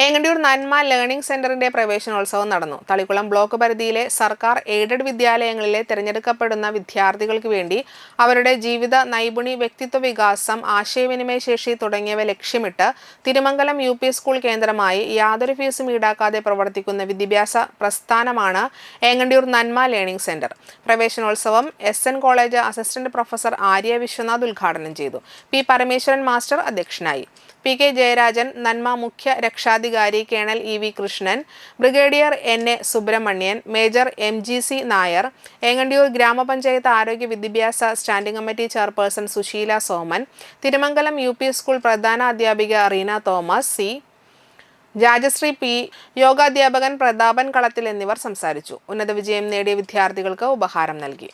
Engandiyur Nanma learning സെന്ററിന്റെ പ്രവേശനോത്സവം നടന്നു. തളിക്കുളം ബ്ലോക്ക് പരിധിയിലെ സർക്കാർ എയ്ഡഡ് വിദ്യാലയങ്ങളിലെ തിരഞ്ഞെടുക്കപ്പെടുന്ന വിദ്യാർത്ഥികൾക്ക് വേണ്ടി അവരുടെ ജീവിത നൈപുണി, വ്യക്തിത്വ വികാസം, ആശയവിനിമയ ശേഷി തുടങ്ങിയവ ലക്ഷ്യമിട്ട് തിരുമംഗലം UP സ്കൂൾ കേന്ദ്രമായി യാതൊരു ഫീസും ഈടാക്കാതെ പ്രവർത്തിക്കുന്ന വിദ്യാഭ്യാസ പ്രസ്ഥാനമാണ് ഏങ്ങണ്ടിയൂർ നന്മ ലേണിംഗ് സെന്റർ. പ്രവേശനോത്സവം SN college assistant professor Arya Viswanath ഉദ്ഘാടനം ചെയ്തു. P പരമേശ്വരൻ മാസ്റ്റർ അധ്യക്ഷനായി. PK ജയരാജൻ, നന്മ മുഖ്യ രക്ഷാധികാരി colonel EV Krishnan, brigadier NA Subramanian, major MGC Nair, Engandiyur ഗ്രാമപഞ്ചായത്ത് ആരോഗ്യ വിദ്യാഭ്യാസ standing committee chairperson Susheela Soman, Thirumangalam UP school പ്രധാന അധ്യാപിക റീന തോമസ്, C. രാജശ്രീ P, യോഗാധ്യാപകൻ പ്രതാപൻ കളത്തിൽ എന്നിവർ സംസാരിച്ചു. ഉന്നത വിജയം നേടിയ വിദ്യാർത്ഥികൾക്ക് ഉപഹാരം നൽകി.